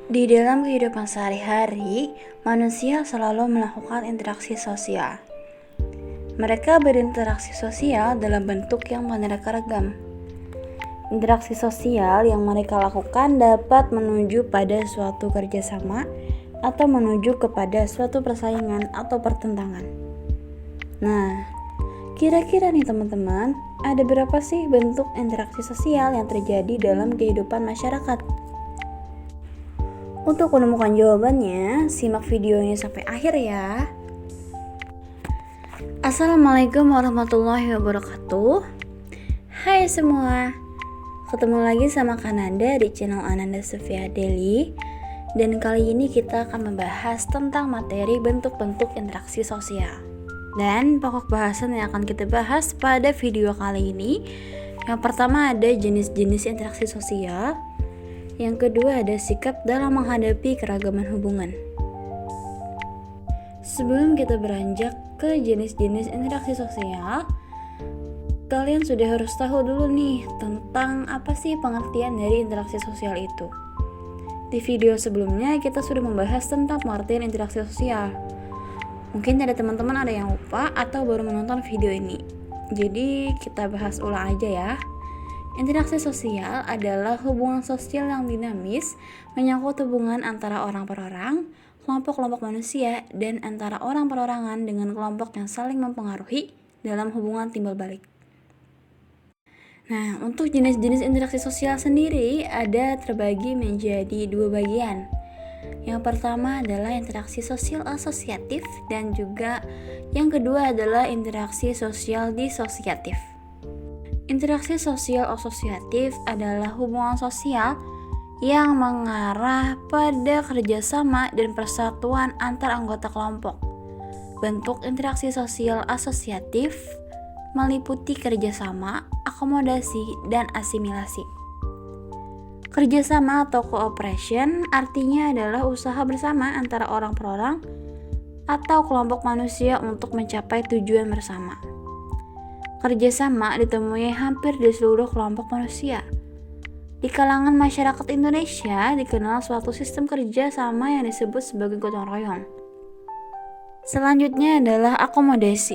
Di dalam kehidupan sehari-hari, manusia selalu melakukan interaksi sosial. Mereka berinteraksi sosial dalam bentuk yang beraneka ragam. Interaksi sosial yang mereka lakukan dapat menuju pada suatu kerjasama atau menuju kepada suatu persaingan atau pertentangan. Nah, kira-kira nih teman-teman, ada berapa sih bentuk interaksi sosial yang terjadi dalam kehidupan masyarakat? Untuk menemukan jawabannya, simak video ini sampai akhir ya. Assalamualaikum warahmatullahi wabarakatuh. Hai semua, ketemu lagi sama Kananda di channel Ananda Sofia Deli. Dan kali ini kita akan membahas tentang materi bentuk-bentuk interaksi sosial. Dan pokok bahasan yang akan kita bahas pada video kali ini, yang pertama ada jenis-jenis interaksi sosial. Yang kedua ada sikap dalam menghadapi keragaman hubungan. Sebelum kita beranjak ke jenis-jenis interaksi sosial, kalian sudah harus tahu dulu nih tentang apa sih pengertian dari interaksi sosial itu. Di video sebelumnya kita sudah membahas tentang pengertian interaksi sosial. Mungkin ada teman-teman ada yang lupa atau baru menonton video ini. Jadi kita bahas ulang aja ya. Interaksi sosial adalah hubungan sosial yang dinamis, menyangkut hubungan antara orang per orang, kelompok-kelompok manusia, dan antara orang perorangan dengan kelompok yang saling mempengaruhi dalam hubungan timbal balik. Nah, untuk jenis-jenis interaksi sosial sendiri ada terbagi menjadi dua bagian. Yang pertama adalah interaksi sosial asosiatif dan juga yang kedua adalah interaksi sosial disosiatif. Interaksi sosial asosiatif adalah hubungan sosial yang mengarah pada kerjasama dan persatuan antar anggota kelompok. Bentuk interaksi sosial asosiatif meliputi kerjasama, akomodasi, dan asimilasi. Kerjasama atau cooperation artinya adalah usaha bersama antara orang per orang atau kelompok manusia untuk mencapai tujuan bersama. Kerjasama ditemui hampir di seluruh kelompok manusia. Di kalangan masyarakat Indonesia dikenal suatu sistem kerja sama yang disebut sebagai gotong royong. Selanjutnya adalah akomodasi.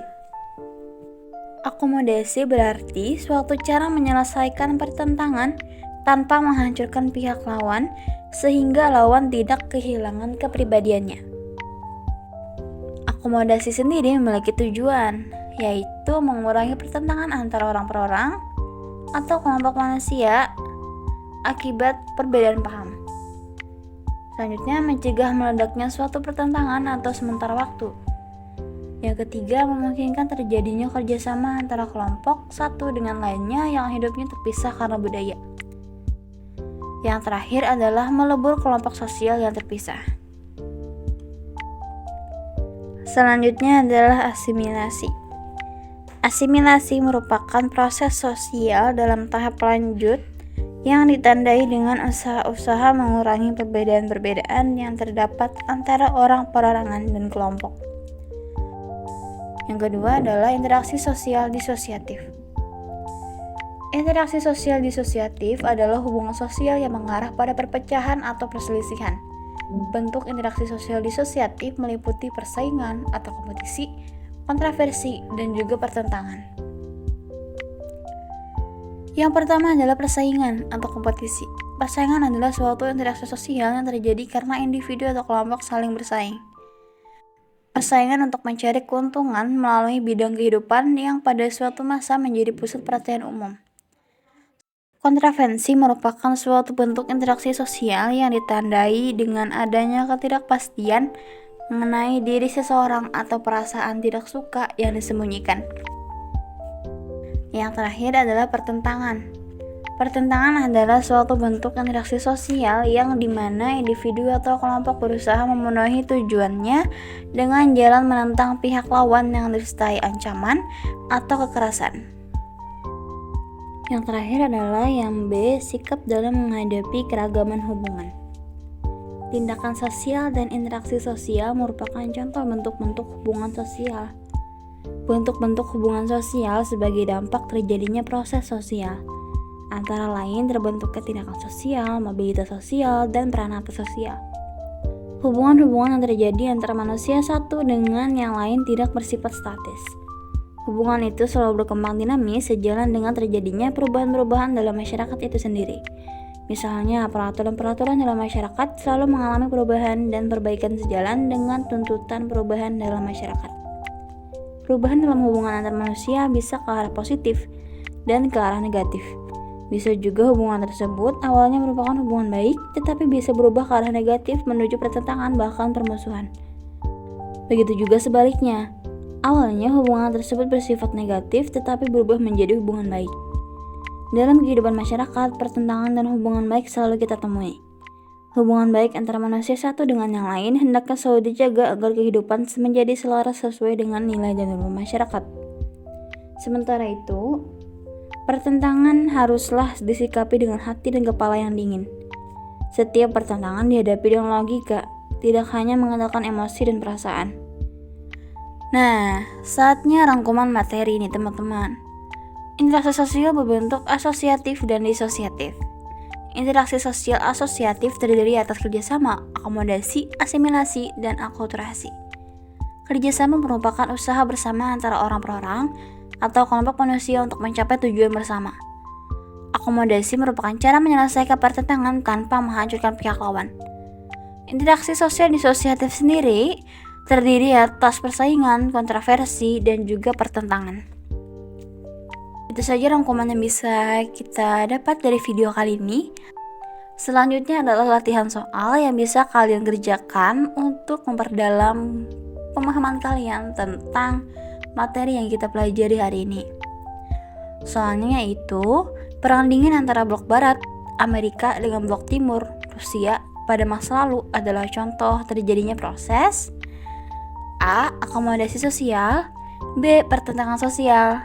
Akomodasi berarti suatu cara menyelesaikan pertentangan tanpa menghancurkan pihak lawan sehingga lawan tidak kehilangan kepribadiannya. Akomodasi sendiri memiliki tujuan, yaitu mengurangi pertentangan antara orang per orang atau kelompok manusia akibat perbedaan paham. Selanjutnya, mencegah meledaknya suatu pertentangan atau sementara waktu. Yang ketiga, memungkinkan terjadinya kerjasama antara kelompok satu dengan lainnya yang hidupnya terpisah karena budaya. Yang terakhir adalah melebur kelompok sosial yang terpisah. Selanjutnya adalah asimilasi. Asimilasi merupakan proses sosial dalam tahap lanjut yang ditandai dengan usaha-usaha mengurangi perbedaan-perbedaan yang terdapat antara orang perorangan dan kelompok. Yang kedua adalah interaksi sosial disosiatif. Interaksi sosial disosiatif adalah hubungan sosial yang mengarah pada perpecahan atau perselisihan. Bentuk interaksi sosial disosiatif meliputi persaingan atau kompetisi, kontroversi, dan juga pertentangan. Yang pertama adalah persaingan atau kompetisi. Persaingan adalah suatu interaksi sosial yang terjadi karena individu atau kelompok saling bersaing. Persaingan untuk mencari keuntungan melalui bidang kehidupan yang pada suatu masa menjadi pusat perhatian umum. Kontroversi merupakan suatu bentuk interaksi sosial yang ditandai dengan adanya ketidakpastian mengenai diri seseorang atau perasaan tidak suka yang disembunyikan. Yang terakhir adalah pertentangan. Pertentangan adalah suatu bentuk interaksi sosial yang dimana individu atau kelompok berusaha memenuhi tujuannya dengan jalan menentang pihak lawan yang disertai ancaman atau kekerasan. Yang terakhir adalah yang B, sikap dalam menghadapi keragaman hubungan. Tindakan sosial dan interaksi sosial merupakan contoh bentuk-bentuk hubungan sosial. Bentuk-bentuk hubungan sosial sebagai dampak terjadinya proses sosial. Antara lain terbentuknya tindakan sosial, mobilitas sosial, dan peran sosial. Hubungan-hubungan yang terjadi antara manusia satu dengan yang lain tidak bersifat statis. Hubungan itu selalu berkembang dinamis sejalan dengan terjadinya perubahan-perubahan dalam masyarakat itu sendiri. Misalnya, peraturan-peraturan dalam masyarakat selalu mengalami perubahan dan perbaikan sejalan dengan tuntutan perubahan dalam masyarakat. Perubahan dalam hubungan antar manusia bisa ke arah positif dan ke arah negatif. Bisa juga hubungan tersebut awalnya merupakan hubungan baik, tetapi bisa berubah ke arah negatif menuju pertentangan bahkan permusuhan. Begitu juga sebaliknya. Awalnya hubungan tersebut bersifat negatif, tetapi berubah menjadi hubungan baik. Dalam kehidupan masyarakat, pertentangan dan hubungan baik selalu kita temui. Hubungan baik antara manusia satu dengan yang lain hendaknya selalu dijaga agar kehidupan menjadi selaras sesuai dengan nilai dan norma masyarakat. Sementara itu, pertentangan haruslah disikapi dengan hati dan kepala yang dingin. Setiap pertentangan dihadapi dengan logika, tidak hanya mengandalkan emosi dan perasaan. Nah, saatnya rangkuman materi ini teman-teman. Interaksi sosial berbentuk asosiatif dan disosiatif. Interaksi sosial asosiatif terdiri atas kerjasama, akomodasi, asimilasi, dan akulturasi. Kerjasama merupakan usaha bersama antara orang per orang atau kelompok manusia untuk mencapai tujuan bersama. Akomodasi merupakan cara menyelesaikan pertentangan tanpa menghancurkan pihak lawan. Interaksi sosial disosiatif sendiri terdiri atas persaingan, kontroversi, dan juga pertentangan. Itu saja rangkuman yang bisa kita dapat dari video kali ini. Selanjutnya adalah latihan soal yang bisa kalian kerjakan untuk memperdalam pemahaman kalian tentang materi yang kita pelajari hari ini. Soalnya yaitu perang dingin antara blok barat Amerika dengan blok timur Rusia pada masa lalu adalah contoh terjadinya proses A. Akomodasi sosial, B. Pertentangan sosial,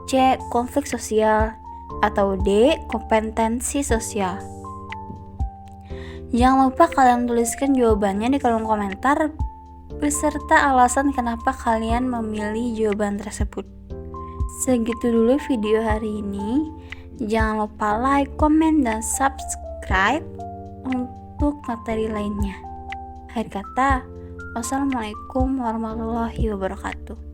C. Konflik sosial, atau D. Kompetensi sosial. Jangan lupa kalian tuliskan jawabannya di kolom komentar beserta alasan kenapa kalian memilih jawaban tersebut. Segitu dulu video hari ini. Jangan lupa like, komen, dan subscribe untuk materi lainnya. Akhir kata, wassalamualaikum warahmatullahi wabarakatuh.